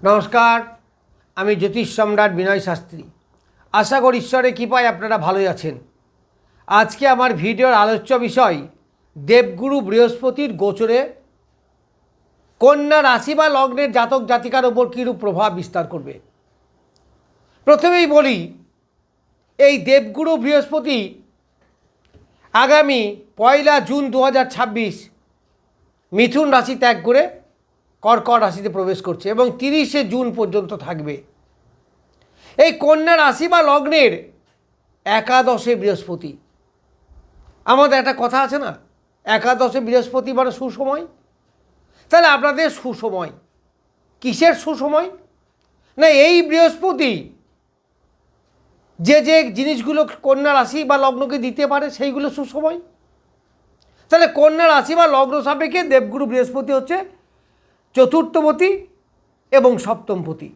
নমস্কার, আমি জ্যোতিষ সম্রাট বিনয় শাস্ত্রী। আশা করি ঈশ্বরের কৃপায় আপনারা ভালোই আছেন। আজকে আমার ভিডিওর আলোচ্য বিষয় দেবগুরু বৃহস্পতির গোচরে কন্যা রাশি বা লগ্নের জাতক জাতিকার ওপর কীরূপ প্রভাব বিস্তার করবে। প্রথমেই বলি, এই দেবগুরু বৃহস্পতি আগামী 1 জুন 2026 মিথুন রাশি ত্যাগ করে কর্কট রাশিতে প্রবেশ করছে এবং 30 জুন পর্যন্ত থাকবে। এই কন্যা রাশি বা লগ্নের একাদশে বৃহস্পতি। আমাদের একটা কথা আছে না, একাদশে বৃহস্পতি মানে সুসময়। তাহলে আপনাদের সুসময় কিসের সুসময়? না, এই বৃহস্পতি যে যে জিনিসগুলো কন্যা রাশি বা লগ্নকে দিতে পারে সেইগুলো সুসময়। তাহলে কন্যা রাশি বা লগ্ন সাপেক্ষে দেবগুরু বৃহস্পতি হচ্ছে চতুর্থপতি এবং সপ্তমপতি।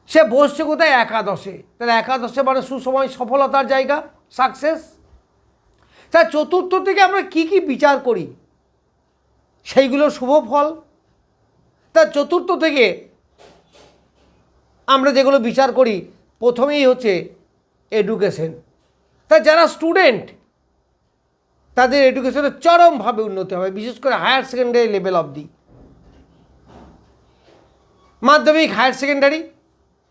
সে বসছে কোথায়? একাদশে। তাহলে একাদশে মানে সুসময়, সফলতার জায়গা, সাকসেস। তা চতুর্থ থেকে আমরা কি কি বিচার করি সেইগুলো শুভ ফল। তা চতুর্থ থেকে আমরা যেগুলো বিচার করি প্রথমেই হচ্ছে এডুকেশন। তা যারা স্টুডেন্ট তাদের এডুকেশনের চরমভাবে উন্নতি হবে, বিশেষ করে হায়ার সেকেন্ডারি লেভেল অবধি, মাধ্যমিক, হায়ার সেকেন্ডারি,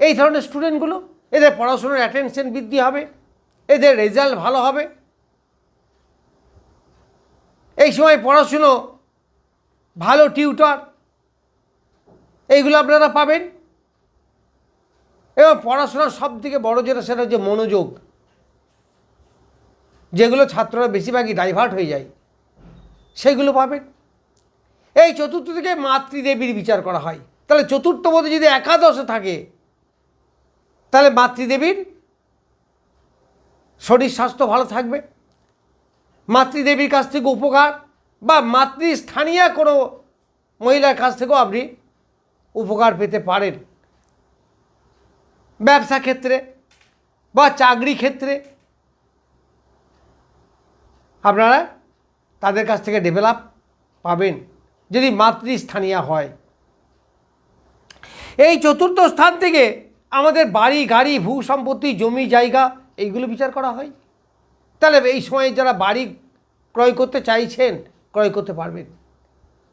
এই ধরনের স্টুডেন্টগুলো, এদের পড়াশোনার অ্যাটেনশন বৃদ্ধি হবে, এদের রেজাল্ট ভালো হবে। এই সময় পড়াশুনো, ভালো টিউটর, এইগুলো আপনারা পাবেন। এবং পড়াশোনার সব থেকে বড়ো যেটা, সেটা হচ্ছে মনোযোগ, যেগুলো ছাত্ররা বেশিরভাগই ডাইভার্ট হয়ে যায়, সেইগুলো পাবেন। এই চতুর্থ থেকে মাতৃদেবীর বিচার করা হয়। তাহলে চতুর্থ পদে যদি একাদশে থাকে তাহলে মাতৃদেবীর শরীর স্বাস্থ্য ভালো থাকবে, মাতৃদেবীর কাছ থেকে উপকার, বা মাতৃস্থানীয় কোনো মহিলার কাছ থেকেও আপনি উপকার পেতে পারেন। ব্যবসা ক্ষেত্রে বা চাকরি ক্ষেত্রে আপনারা তাদের কাছ থেকে ডেভেলপ পাবেন যদি মাতৃস্থানীয় হয়। এই চতুর্থ স্থান থেকে আমাদের বাড়ি, গাড়ি, ভূ সম্পত্তি, জমি জায়গা, এইগুলো বিচার করা হয়। তাহলে এই সময় যারা বাড়ি ক্রয় করতে চাইছেন ক্রয় করতে পারবেন,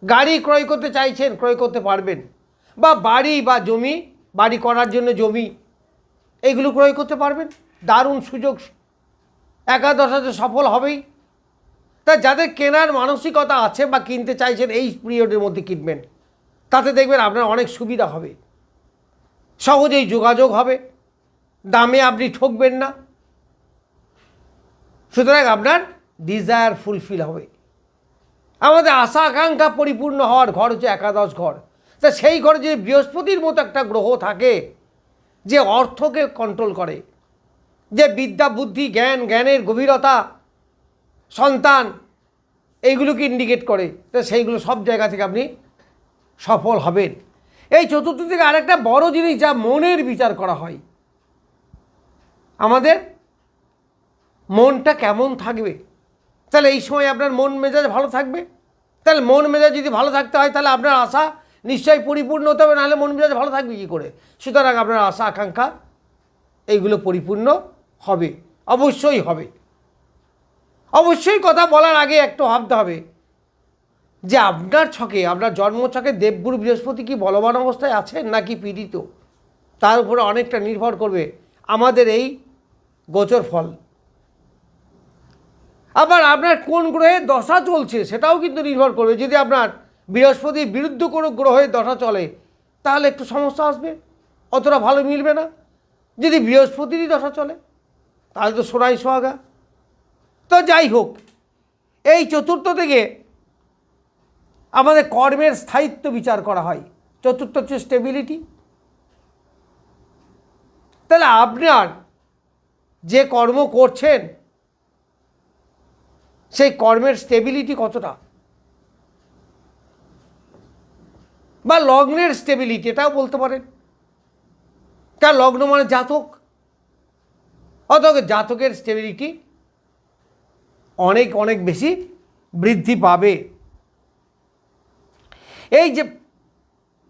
গাড়ি ক্রয় করতে চাইছেন ক্রয় করতে পারবেন, বা বাড়ি বা জমি, বাড়ি করার জন্য জমি, এইগুলো ক্রয় করতে পারবেন। দারুণ সুযোগ, একাদশে সফল হবেই। তা যাদের কেনার মানসিকতা আছে বা কিনতে চাইছেন এই পিরিয়ডের মধ্যে কিনবেন, তাতে দেখবেন আপনার অনেক সুবিধা হবে, সহজেই যোগাযোগ হবে, দামে আপনি ঠকবেন না। সুতরাং আপনার ডিজায়ার ফুলফিল হবে। আমাদের আশা আকাঙ্ক্ষা পরিপূর্ণ হওয়ার ঘর হচ্ছে একাদশ ঘর। তা সেই ঘরে যদি বৃহস্পতির মতো একটা গ্রহ থাকে যে অর্থকে কন্ট্রোল করে, যে বিদ্যা, বুদ্ধি, জ্ঞান, জ্ঞানের গভীরতা, সন্তান, এইগুলোকে ইন্ডিকেট করে, তো সেইগুলো সব জায়গা থেকে আপনি সফল হবেন। এই চতুর্থ থেকে আরেকটা বড় জিনিস, যা মনের বিচার করা হয়, আমাদের মনটা কেমন থাকবে। তাহলে এই সময় আপনার মন মেজাজ ভালো থাকবে। তাহলে মন মেজাজ যদি ভালো থাকতে হয় তাহলে আপনার আশা নিশ্চয়ই পরিপূর্ণ হতে হবে, নাহলে মন মেজাজ ভালো থাকবে কী করে। সুতরাং আপনার আশা আকাঙ্ক্ষা এইগুলো পরিপূর্ণ হবে, অবশ্যই হবে। অবশ্যই কথা বলার আগে একটু ভাবতে হবে যে আপনার ছকে, আপনার জন্মছকে দেবগুরু বৃহস্পতি কি বলবান অবস্থায় আছেন নাকি পীড়িত, তার উপরে অনেকটা নির্ভর করবে আমাদের এই গোচর ফল। আবার আপনার কোন গ্রহের দশা চলছে সেটাও কিন্তু নির্ভর করবে। যদি আপনার বৃহস্পতির বিরুদ্ধ কোনো গ্রহের দশা চলে তাহলে একটু সমস্যা আসবে, অতটা ভালো মিলবে না। যদি বৃহস্পতিরই দশা চলে তাহলে তো সোনাই সোহাগা। তো যাই হোক, এই চতুর্থ থেকে আমাদের কর্মের স্থায়িত্ব বিচার করা হয়। চতুর্থ হচ্ছে স্টেবিলিটি। তাহলে আপনার যে কর্ম করছেন সেই কর্মের স্টেবিলিটি কতটা, বা লগ্নের স্টেবিলিটি, এটাও বলতে পারেন। কারণ লগ্ন মানে জাতক, অথবা জাতকের স্টেবিলিটি অনেক অনেক বেশি বৃদ্ধি পাবে। এই যে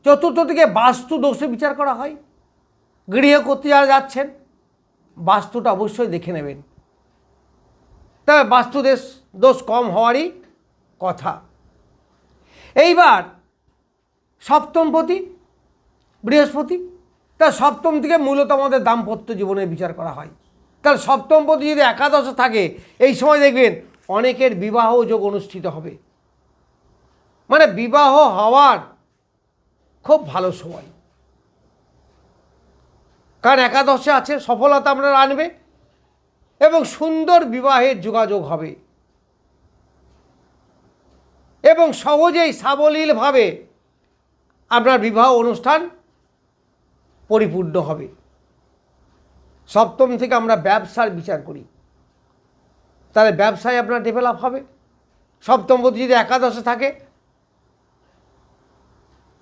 চতুর্থ থেকে বাস্তু দোষে বিচার করা হয়। গৃহ করতে যারা যাচ্ছেন বাস্তুটা অবশ্যই দেখে নেবেন, তবে বাস্তু দোষ কম হওয়ারই কথা। এইবার সপ্তমপতি বৃহস্পতি, তার সপ্তম থেকে মূলত আমাদের দাম্পত্য জীবনের বিচার করা হয়। তাহলে সপ্তমপতি যদি একাদশে থাকে এই সময় দেখবেন অনেকের বিবাহ যোগ অনুষ্ঠিত হবে, মানে বিবাহ হওয়ার খুব ভালো সময়, কারণ একাদশে আছে, সফলতা আপনারা আনবে এবং সুন্দর বিবাহের যোগাযোগ হবে এবং সহজেই সাবলীলভাবে আপনার বিবাহ অনুষ্ঠান পরিপূর্ণ হবে। সপ্তম থেকে আমরা ব্যবসার বিচার করি, তাহলে ব্যবসায় আপনার ডেভেলপ হবে। সপ্তমপতি যদি একাদশে থাকে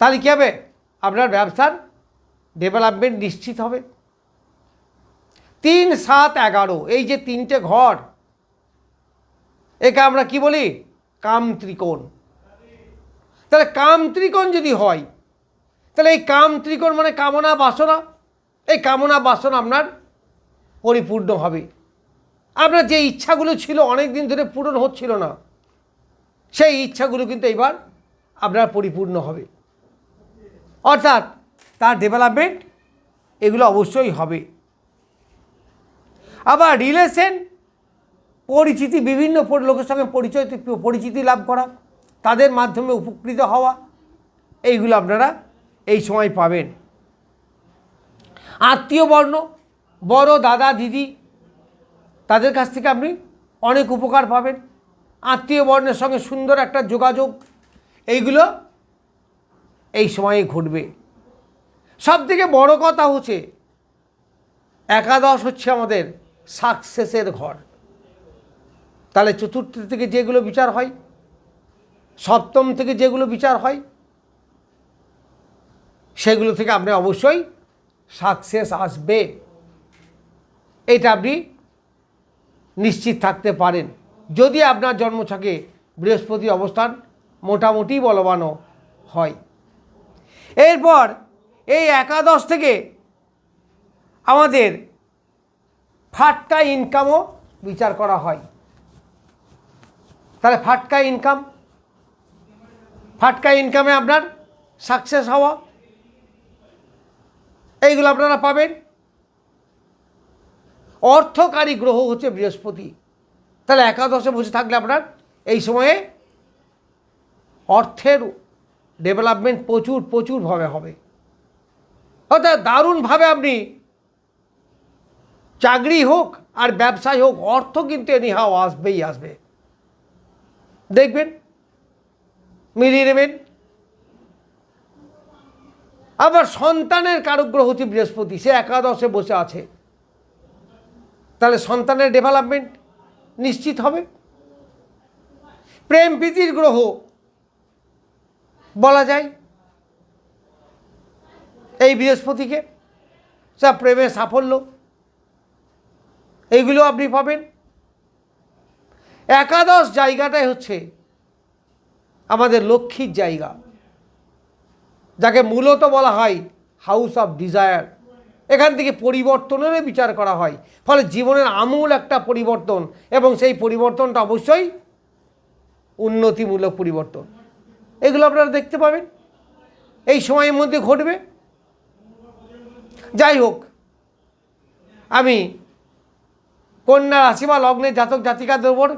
তাহলে কী হবে, আপনার ব্যবসার ডেভেলপমেন্ট নিশ্চিত হবে। 3, 7, 11 এই যে তিনটে ঘর, একে আমরা কি বলি, কাম ত্রিকোণ। তাহলে কাম ত্রিকোণ যদি হয় তাহলে এই কাম ত্রিকোণ মানে কামনা বাসনা, এই কামনা বাসনা আপনার পরিপূর্ণ হবে। আপনার যে ইচ্ছাগুলো ছিল অনেক দিন ধরে পূরণ হচ্ছিল না, সেই ইচ্ছাগুলো কিন্তু এবার আপনার পরিপূর্ণ হবে, অর্থাৎ তার ডেভেলপমেন্ট এগুলো অবশ্যই হবে। আবার রিলেশন, পরিচিতি, বিভিন্ন লোকের সঙ্গে পরিচিতি লাভ করা, তাদের মাধ্যমে উপকৃত হওয়া, এইগুলো আপনারা এই সময় পাবেন। আত্মীয় বর্ণ, বড় দাদা দিদি, তাদের কাছ থেকে আপনি অনেক উপকার পাবেন। আত্মীয় বর্ণের সঙ্গে সুন্দর একটা যোগাযোগ, এইগুলো এই সময়ে ঘটবে। সবথেকে বড় কথা হচ্ছে একাদশ হচ্ছে আমাদের সাকসেসের ঘর। তাহলে চতুর্থ থেকে যেগুলো বিচার হয়, সপ্তম থেকে যেগুলো বিচার হয়, সেগুলো থেকে আপনি অবশ্যই সাকসেস আসবে, এটা আপনি নিশ্চিত থাকতে পারেন যদি আপনার জন্মছকে বৃহস্পতি অবস্থান মোটামুটি বলবান হয়। এরপর এই একাদশ থেকে আমাদের ফাটকা ইনকামও বিচার করা হয়। তাহলে ফাটকা ইনকামে আপনার সাকসেস হওয়া, এইগুলো আপনারা পাবেন। অর্থকারী গ্রহ হচ্ছে বৃহস্পতি, তাহলে একাদশে বসে থাকলে আপনার এই সময়ে অর্থের ডেভেলপমেন্ট প্রচুরভাবে হবে, অর্থাৎ দারুণভাবে আপনি চাকরি হোক আর ব্যবসায় হোক অর্থ কিন্তু এনিহাও আসবে, দেখবেন মিলিয়ে নেবেন। আবার সন্তানের কারক গ্রহ হচ্ছে বৃহস্পতি, সে একাদশে বসে আছে, তাহলে সন্তানের ডেভেলপমেন্ট নিশ্চিত হবে। প্রেম প্রীতির গ্রহ বলা যায় এই বৃহস্পতিকে, যা প্রেমের সাফল্য এইগুলো আপনি পাবেন। একাদশ জায়গাটাই হচ্ছে আমাদের লক্ষ্মীর জায়গা, যাকে মূলত বলা হয় হাউস অফ ডিজায়ার। এখান থেকে পরিবর্তনেরও বিচার করা হয়, ফলে জীবনের আমূল একটা পরিবর্তন, এবং সেই পরিবর্তনটা অবশ্যই উন্নতিমূলক পরিবর্তন, এগুলো আপনারা দেখতে পাবেন এই সময়ের মধ্যে ঘটবে। যাই হোক, আমি কন্যা রাশি বা লগ্নের জাতক জাতিকাদের উপর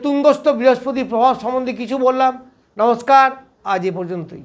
তুঙ্গস্থ বৃহস্পতির প্রভাব সম্বন্ধে কিছু বললাম। নমস্কার, আজ এ পর্যন্তই।